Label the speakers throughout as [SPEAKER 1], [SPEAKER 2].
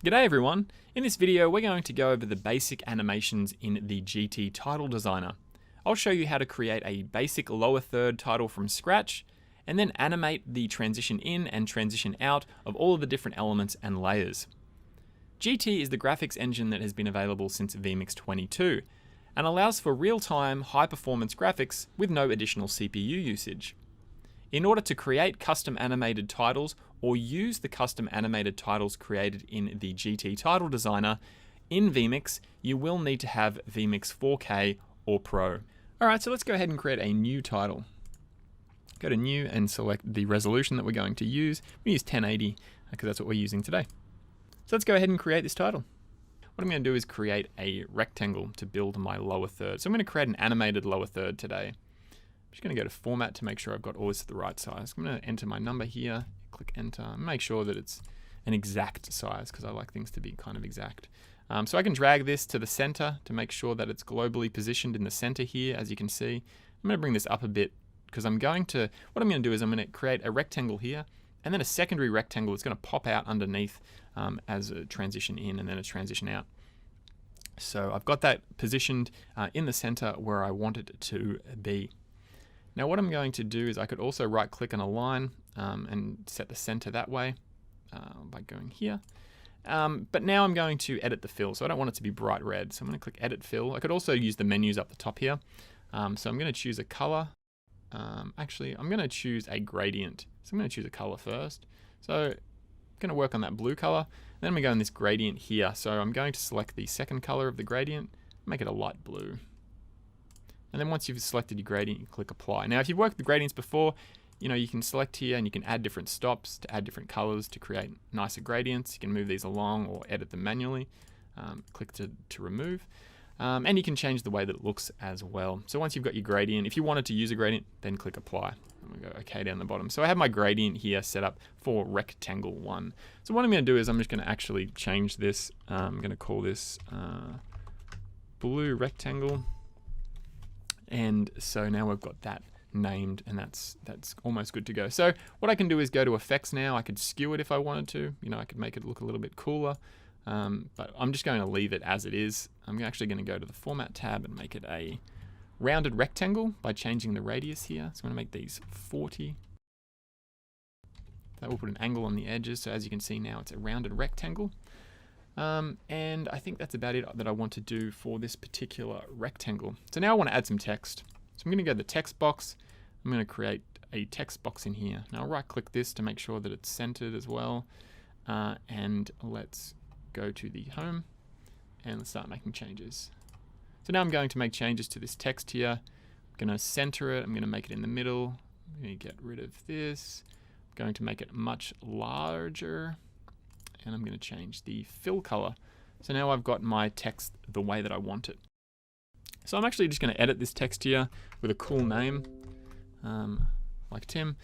[SPEAKER 1] G'day everyone. In this video we're going to go over the basic animations in the GT title designer. I'll show you how to create a basic lower third title from scratch and then animate the transition in and transition out of all of the different elements and layers. GT is the graphics engine that has been available since vMix 22 and allows for real-time high-performance graphics with no additional CPU usage. In order to create custom animated titles or use the custom animated titles created in the GT title designer in vMix, you will need to have vMix 4K or Pro. Alright, so let's go ahead and create a new title. Go to new and select the resolution that we're going to use. We use 1080 because that's what we're using today. So let's go ahead and create this title. What I'm going to do is create a rectangle to build my lower third. So I'm going to create an animated lower third today. I'm just going to go to format to make sure I've got all this at the right size. I'm going to enter my number here, click enter, and make sure that it's an exact size because I like things to be kind of exact. So I can drag this to the center to make sure that it's globally positioned in the center here, as you can see. I'm going to bring this up a bit because what I'm going to do is I'm going to create a rectangle here and then a secondary rectangle that's going to pop out underneath as a transition in and then a transition out. So I've got that positioned in the center where I want it to be. Now what I'm going to do is I could also right click and align and set the center that way by going here. But now I'm going to edit the fill, so I don't want it to be bright red. So I'm going to click edit fill. I could also use the menus up the top here. So I'm going to choose a color. Actually, I'm going to choose a gradient. So I'm going to choose a color first. So I'm going to work on that blue color. Then I'm going to go in this gradient here. So I'm going to select the second color of the gradient, make it a light blue. And then once you've selected your gradient, you click apply. Now, if you've worked with gradients before, you can select here and you can add different stops to add different colors to create nicer gradients. You can move these along or edit them manually. Click to remove. And you can change the way that it looks as well. So once you've got your gradient, if you wanted to use a gradient, then click apply. And we go OK down the bottom. So I have my gradient here set up for rectangle 1. So what I'm going to do is I'm just going to actually change this. I'm going to call this blue rectangle. And so now we've got that named and that's almost good to go. So what I can do is go to effects now. I could skew it if I wanted to. I could make it look a little bit cooler. But I'm just going to leave it as it is. I'm actually going to go to the format tab and make it a rounded rectangle by changing the radius here. So I'm going to make these 40. That will put an angle on the edges. So as you can see now, it's a rounded rectangle. And I think that's about it that I want to do for this particular rectangle. So now I want to add some text. So I'm going to go to the text box. I'm going to create a text box in here. Now I'll right click this to make sure that it's centered as well. And let's go to the home and let's start making changes. So now I'm going to make changes to this text here. I'm going to center it. I'm going to make it in the middle. I'm going to get rid of this. I'm going to make it much larger. And I'm going to change the fill color. So now I've got my text the way that I want it. So I'm actually just going to edit this text here with a cool name, like Tim.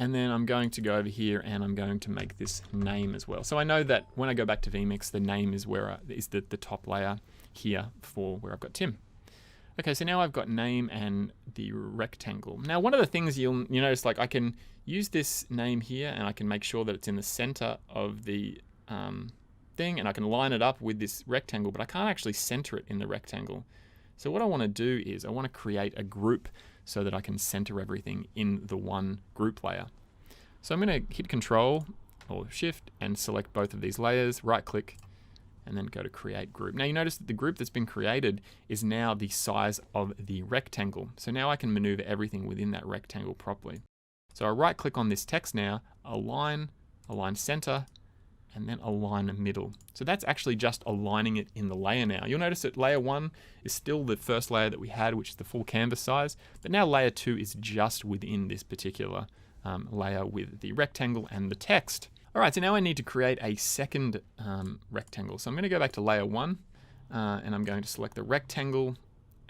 [SPEAKER 1] And then I'm going to go over here and I'm going to make this name as well. So I know that when I go back to vMix, the name is where is the top layer here for where I've got Tim. Okay, so now I've got name and the rectangle. Now, one of the things you'll notice, like I can use this name here and I can make sure that it's in the center of the thing and I can line it up with this rectangle, but I can't actually center it in the rectangle. So what I want to do is I want to create a group so that I can center everything in the one group layer. So I'm going to hit Control or Shift and select both of these layers, right click, and then go to create group. Now you notice that the group that's been created is now the size of the rectangle. So now I can maneuver everything within that rectangle properly. So I right click on this text now, align center, and then align middle. So that's actually just aligning it in the layer now. You'll notice that layer 1 is still the first layer that we had, which is the full canvas size, but now layer 2 is just within this particular layer with the rectangle and the text. All right, so now I need to create a second rectangle. So I'm going to go back to layer 1 and I'm going to select the rectangle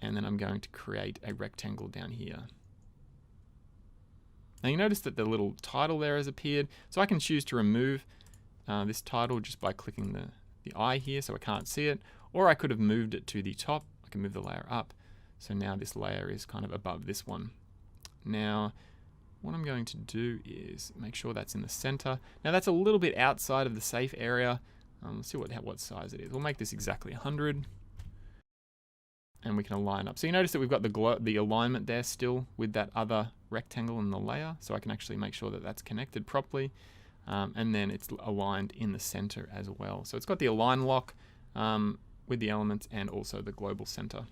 [SPEAKER 1] and then I'm going to create a rectangle down here. Now you notice that the little title there has appeared, so I can choose to remove this title just by clicking the eye here so I can't see it, or I could have moved it to the top. I can move the layer up, so now this layer is kind of above this one. Now what I'm going to do is make sure that's in the center. Now that's a little bit outside of the safe area. Let's see what size it is. We'll make this exactly 100. And we can align up. So you notice that we've got the alignment there still with that other rectangle in the layer. So I can actually make sure that that's connected properly. And then it's aligned in the center as well. So it's got the align lock with the elements and also the global center.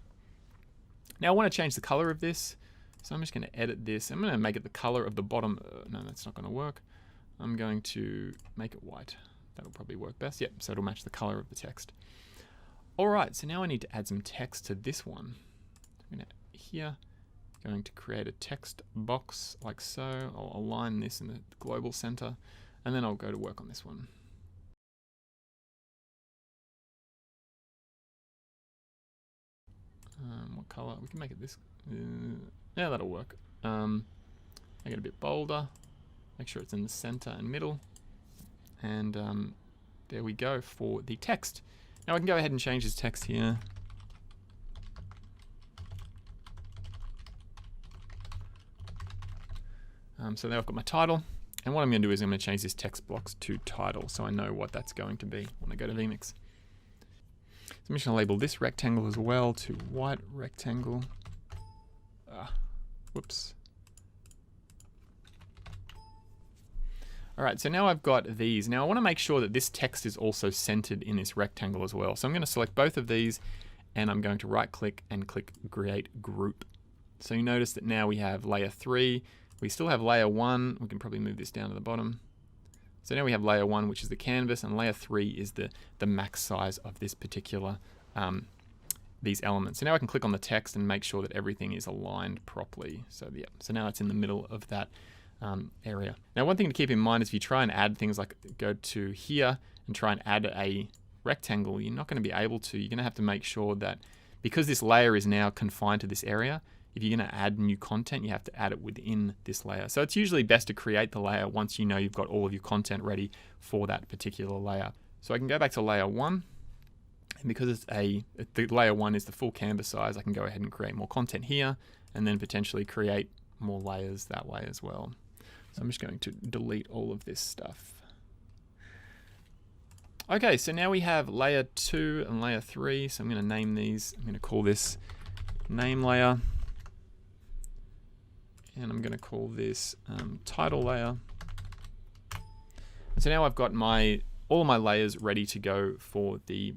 [SPEAKER 1] Now I want to change the color of this. So I'm just going to edit this. I'm going to make it the color of the bottom. No, that's not going to work. I'm going to make it white. That'll probably work best. Yep, so it'll match the color of the text. All right, so now I need to add some text to this one. I'm going to create a text box like so. I'll align this in the global center, and then I'll go to work on this one. What color? We can make it this. Yeah, that'll work. Make it a bit bolder. Make sure it's in the center and middle. And there we go for the text. Now I can go ahead and change this text here. So now I've got my title. And what I'm going to do is I'm going to change this text blocks to title so I know what that's going to be when I go to vMix. So I'm just going to label this rectangle as well to white rectangle. Whoops. All right, so now I've got these. Now I want to make sure that this text is also centered in this rectangle as well. So I'm going to select both of these and I'm going to right click and click create group. So you notice that now we have layer 3. We still have layer 1. We can probably move this down to the bottom. So now we have layer 1, which is the canvas, and layer 3 is the max size of this particular, these elements. So now I can click on the text and make sure that everything is aligned properly. So yeah, so now it's in the middle of that area. Now one thing to keep in mind is if you try and add things like go to here and try and add a rectangle, you're not going to be able to. You're going to have to make sure that because this layer is now confined to this area, if you're going to add new content, you have to add it within this layer. So it's usually best to create the layer once you know you've got all of your content ready for that particular layer. So I can go back to layer 1, and because the layer 1 is the full canvas size, I can go ahead and create more content here and then potentially create more layers that way as well. So I'm just going to delete all of this stuff. Okay, so now we have layer 2 and layer 3. So I'm going to name these. I'm going to call this name layer. And I'm going to call this title layer. And so now I've got all of my layers ready to go for the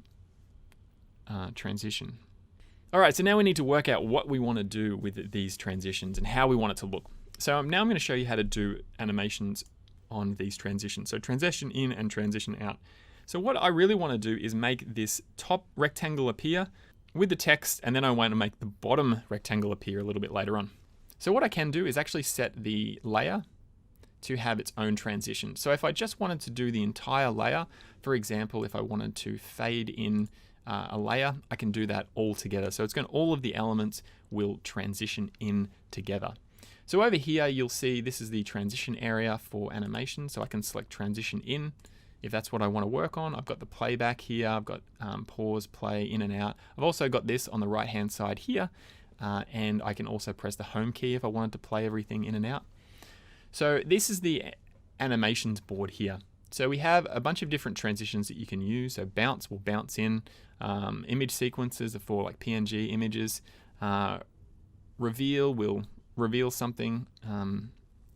[SPEAKER 1] transition. All right, so now we need to work out what we want to do with these transitions and how we want it to look. So now I'm going to show you how to do animations on these transitions. So transition in and transition out. So what I really want to do is make this top rectangle appear with the text, and then I want to make the bottom rectangle appear a little bit later on. So what I can do is actually set the layer to have its own transition. So if I just wanted to do the entire layer, for example, if I wanted to fade in a layer, I can do that all together. So all of the elements will transition in together. So over here, you'll see this is the transition area for animation. So I can select transition in if that's what I want to work on. I've got the playback here. I've got pause, play, in and out. I've also got this on the right-hand side here. And I can also press the home key if I wanted to play everything in and out. So this is the animations board here. So we have a bunch of different transitions that you can use. So bounce will bounce in. Image sequences are for like PNG images. Reveal will reveal something.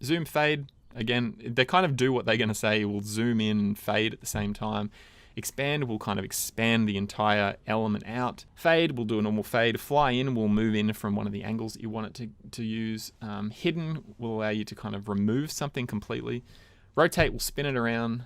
[SPEAKER 1] Zoom fade, again, they kind of do what they're going to say. It will zoom in and fade at the same time. Expand will kind of expand the entire element out. Fade will do a normal fade. Fly in will move in from one of the angles that you want it to use. Hidden will allow you to kind of remove something completely. Rotate will spin it around,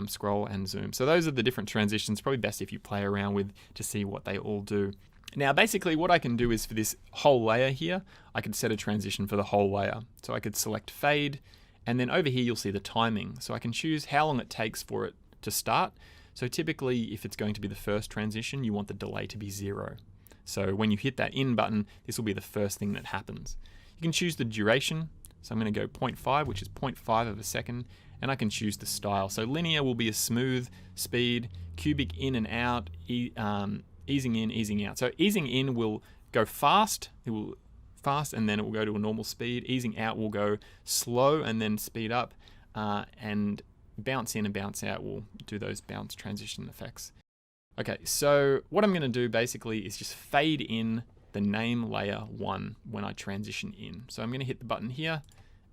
[SPEAKER 1] scroll and zoom. So those are the different transitions. Probably best if you play around with to see what they all do. Now basically what I can do is for this whole layer here, I could set a transition for the whole layer. So I could select fade, and then over here you'll see the timing. So I can choose how long it takes for it to start. So typically, if it's going to be the first transition, you want the delay to be 0. So when you hit that in button, this will be the first thing that happens. You can choose the duration. So I'm going to go 0.5, which is 0.5 of a second, and I can choose the style. So linear will be a smooth speed, cubic in and out, easing in, easing out. So easing in will go fast. It will fast, and then it will go to a normal speed. Easing out will go slow and then speed up, and bounce in and bounce out will do those bounce transition effects. Okay, so what I'm going to do basically is just fade in the name layer 1 when I transition in. So I'm going to hit the button here,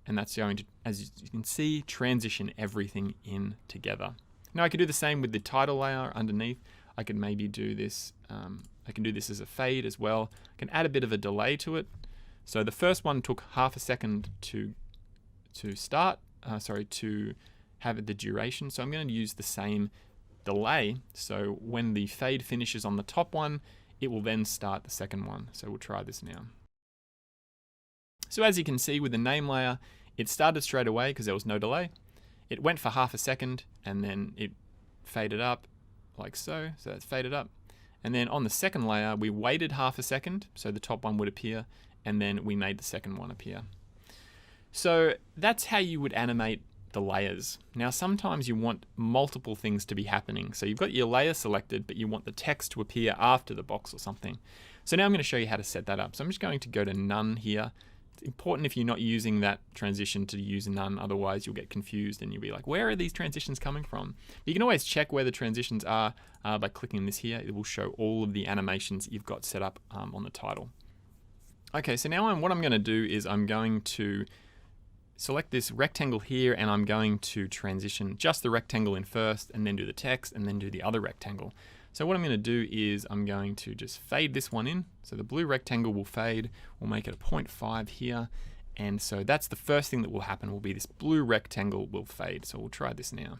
[SPEAKER 1] and that's going to, as you can see, transition everything in together. Now I could do the same with the title layer underneath. I could maybe do this, I can do this as a fade as well. I can add a bit of a delay to it. So the first one took half a second to have the duration. So I'm going to use the same delay. So when the fade finishes on the top one, it will then start the second one. So we'll try this now. So as you can see with the name layer, it started straight away because there was no delay. It went for half a second and then it faded up like so. So that's faded up. And then on the second layer, we waited half a second. So the top one would appear, and then we made the second one appear. So that's how you would animate the layers. Now, sometimes you want multiple things to be happening. So you've got your layer selected, but you want the text to appear after the box or something. So now I'm going to show you how to set that up. So I'm just going to go to none here. It's important if you're not using that transition to use none, otherwise you'll get confused and you'll be like, where are these transitions coming from? But you can always check where the transitions are by clicking this here. It will show all of the animations you've got set up on the title. Okay, so now what I'm going to do is I'm going to select this rectangle here, and I'm going to transition just the rectangle in first, and then do the text, and then do the other rectangle. So what I'm going to do is I'm going to just fade this one in. So the blue rectangle will fade. We'll make it a 0.5 here. And so that's the first thing that will happen, will be this blue rectangle will fade. So we'll try this now.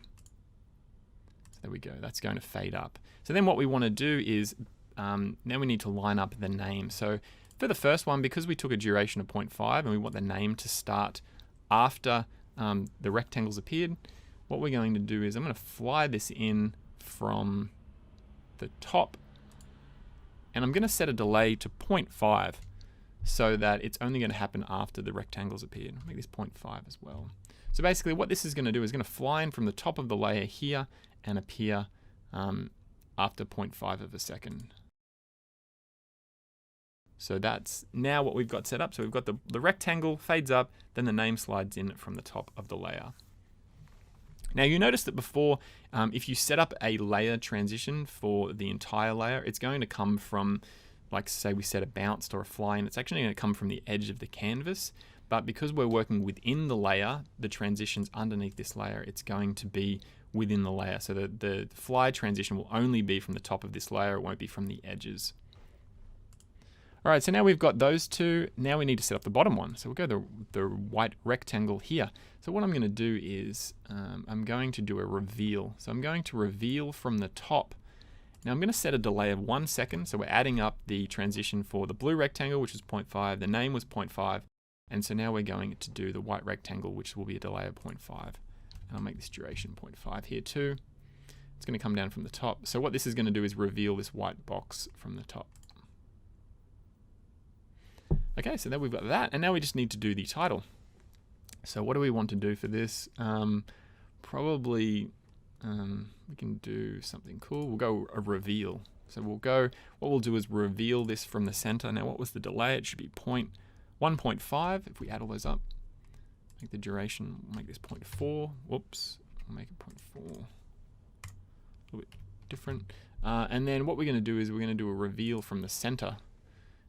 [SPEAKER 1] So there we go. That's going to fade up. So then what we want to do is, now we need to line up the name. So for the first one, because we took a duration of 0.5 and we want the name to start after the rectangles appeared, what we're going to do is I'm going to fly this in from the top, and I'm going to set a delay to 0.5 so that it's only going to happen after the rectangles appeared. I'll make this 0.5 as well. So basically what this is going to do is going to fly in from the top of the layer here and appear after 0.5 of a second. So that's now what we've got set up. So we've got the rectangle fades up, then the name slides in from the top of the layer. Now you notice that before, if you set up a layer transition for the entire layer, it's going to come from, like say we set a bounced or a fly in, it's actually going to come from the edge of the canvas. But because we're working within the layer, the transitions underneath this layer, it's going to be within the layer. So the fly transition will only be from the top of this layer, it won't be from the edges. All right, so now we've got those two. Now we need to set up the bottom one. So we'll go to the white rectangle here. So what I'm going to do is I'm going to do a reveal. So I'm going to reveal from the top. Now I'm going to set a delay of 1 second. So we're adding up the transition for the blue rectangle, which is 0.5. The name was 0.5. And so now we're going to do the white rectangle, which will be a delay of 0.5. And I'll make this duration 0.5 here too. It's going to come down from the top. So what this is going to do is reveal this white box from the top. Okay, so then we've got that, and now we just need to do the title. So what do we want to do for this? Probably we can do something cool. We'll go a reveal. So what we'll do is reveal this from the center. Now what was the delay? It should be 1.5 if we add all those up. Make the duration, we'll make this 0.4. Whoops, we'll make it 0.4. A little bit different. And then what we're going to do is we're going to do a reveal from the center.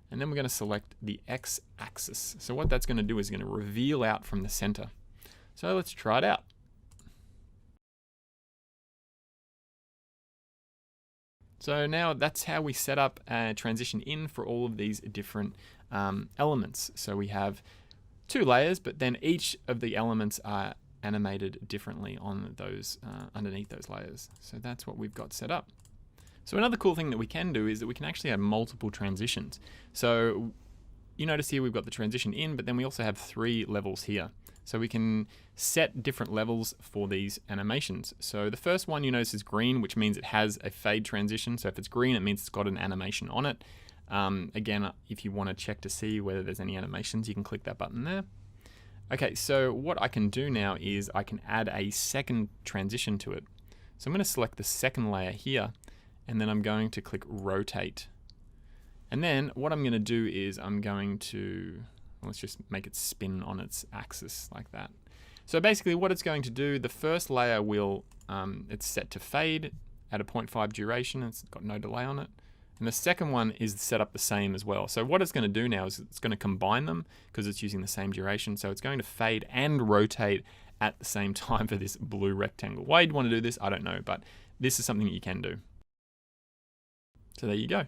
[SPEAKER 1] And then we're going to select the x-axis. So what that's going to do is going to reveal out from the center. So let's try it out. So now that's how we set up a transition in for all of these different elements. So we have 2 layers, but then each of the elements are animated differently on those underneath those layers. So that's what we've got set up. So another cool thing that we can do is that we can actually have multiple transitions. So you notice here we've got the transition in, but then we also have 3 levels here. So we can set different levels for these animations. So the first one you notice is green, which means it has a fade transition. So if it's green, it means it's got an animation on it. Again, if you want to check to see whether there's any animations, you can click that button there. Okay, so what I can do now is I can add a second transition to it. So I'm going to select the second layer here, and then I'm going to click rotate. And then what I'm going to do is I'm going to, let's just make it spin on its axis like that. So basically what it's going to do, the first layer will, it's set to fade at a 0.5 duration. It's got no delay on it. And the second one is set up the same as well. So what it's going to do now is it's going to combine them because it's using the same duration. So it's going to fade and rotate at the same time for this blue rectangle. Why you'd want to do this, I don't know, but this is something that you can do. So there you go.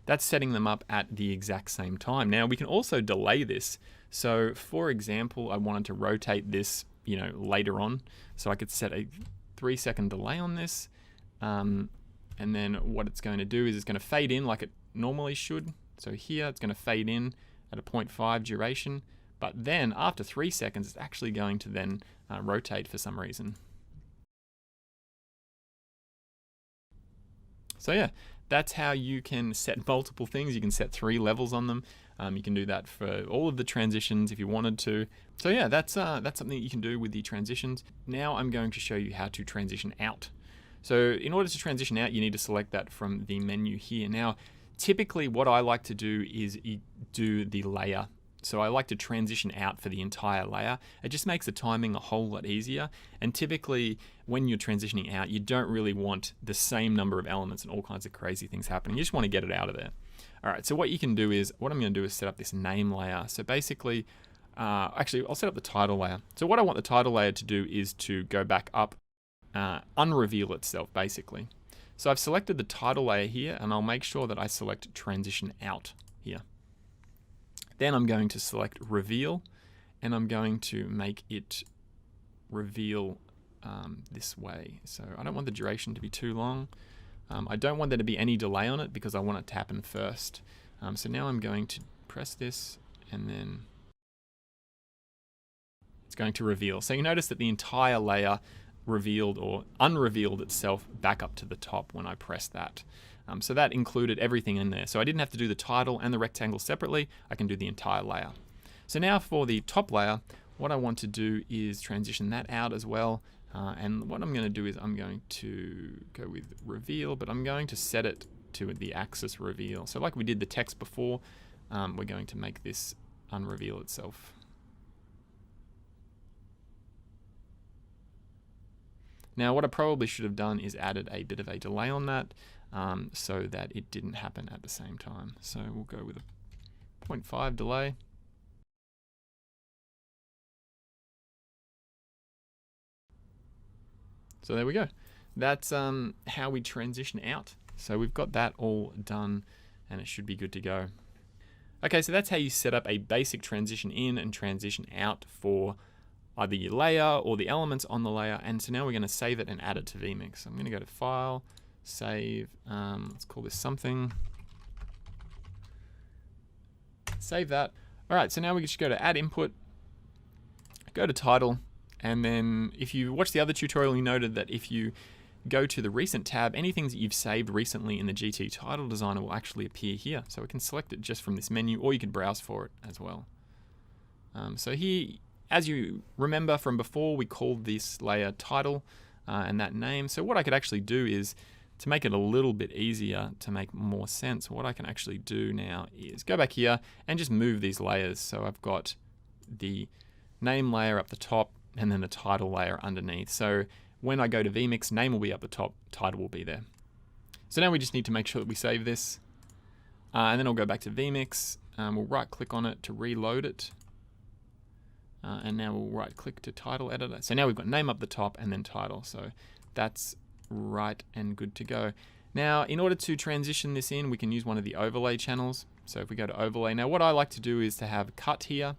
[SPEAKER 1] That's setting them up at the exact same time. Now we can also delay this. So for example, I wanted to rotate this, later on. So I could set a 3-second delay on this. And then what it's going to do is it's going to fade in like it normally should. So here it's going to fade in at a 0.5 duration. But then after 3 seconds, it's actually going to then rotate for some reason. So yeah, that's how you can set multiple things. You can set 3 levels on them. You can do that for all of the transitions if you wanted to. So yeah, that's something that you can do with the transitions. Now I'm going to show you how to transition out. So in order to transition out, you need to select that from the menu here. Now, typically what I like to do is do the layer. So I like to transition out for the entire layer. It just makes the timing a whole lot easier. And typically when you're transitioning out, you don't really want the same number of elements and all kinds of crazy things happening. You just want to get it out of there. All right, so what you can do is, what I'm going to do is set up this name layer. So basically, actually I'll set up the title layer. So what I want the title layer to do is to go back up, unreveal itself basically. So I've selected the title layer here, and I'll make sure that I select transition out here. Then I'm going to select reveal, and I'm going to make it reveal this way. So I don't want the duration to be too long. I don't want there to be any delay on it because I want it to happen first. So now I'm going to press this, and then it's going to reveal. So you notice that the entire layer revealed or unrevealed itself back up to the top when I pressed that. So that included everything in there. So I didn't have to do the title and the rectangle separately. I can do the entire layer. So now for the top layer, what I want to do is transition that out as well. And what I'm going to do is I'm going to go with reveal, but I'm going to set it to the axis reveal. So like we did the text before, we're going to make this unreveal itself. Now what I probably should have done is added a bit of a delay on that so that it didn't happen at the same time. So we'll go with a 0.5 delay. So there we go. That's how we transition out. So we've got that all done and it should be good to go. Okay, so that's how you set up a basic transition in and transition out for either your layer or the elements on the layer. And so now we're going to save it and add it to vMix. So I'm going to go to File, Save, let's call this something. Save that. All right, so now we just go to Add Input, go to Title, and then if you watch the other tutorial, you noted that if you go to the Recent tab, anything that you've saved recently in the GT Title Designer will actually appear here. So we can select it just from this menu, or you can browse for it as well. So here, as you remember from before, we called this layer title and that name. So what I could actually do is, to make it a little bit easier to make more sense, what I can actually do now is go back here and just move these layers. So I've got the name layer up the top and then the title layer underneath. So when I go to vMix, name will be up the top, title will be there. So now we just need to make sure that we save this. And then I'll go back to vMix. We'll right click on it to reload it. And now we'll right click to title editor. So now we've got name up the top and then title. So that's right and good to go. Now, in order to transition this in, we can use one of the overlay channels. So if we go to overlay, now what I like to do is to have cut here.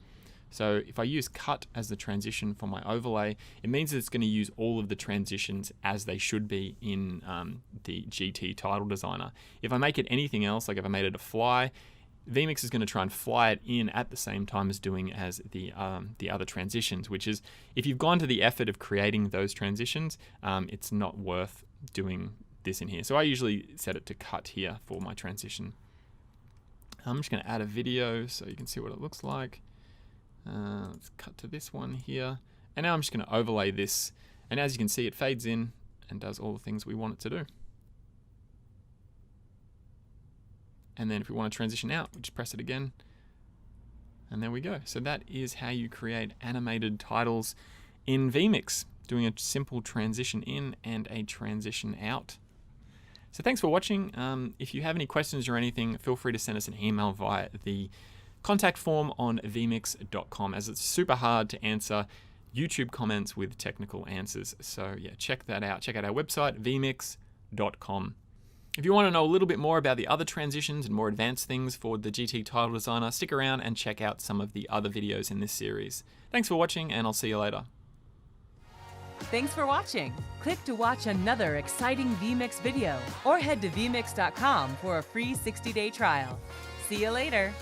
[SPEAKER 1] So if I use cut as the transition for my overlay, it means that it's going to use all of the transitions as they should be in the GT Title Designer. If I make it anything else, like if I made it a fly, vMix is going to try and fly it in at the same time as doing as the other transitions, which is, if you've gone to the effort of creating those transitions, it's not worth doing this in here. So I usually set it to cut here for my transition. I'm just going to add a video so you can see what it looks like. Let's cut to this one here. And now I'm just going to overlay this. And as you can see, it fades in and does all the things we want it to do. And then if we want to transition out, we just press it again. And there we go. So that is how you create animated titles in vMix, doing a simple transition in and a transition out. So thanks for watching. If you have any questions or anything, feel free to send us an email via the contact form on vmix.com, as it's super hard to answer YouTube comments with technical answers. So yeah, check that out. Check out our website, vmix.com. If you want to know a little bit more about the other transitions and more advanced things for the GT Title Designer, stick around and check out some of the other videos in this series. Thanks for watching, and I'll see you later.
[SPEAKER 2] Thanks for watching. Click to watch another exciting vMix video or head to vmix.com for a free 60-day trial. See you later.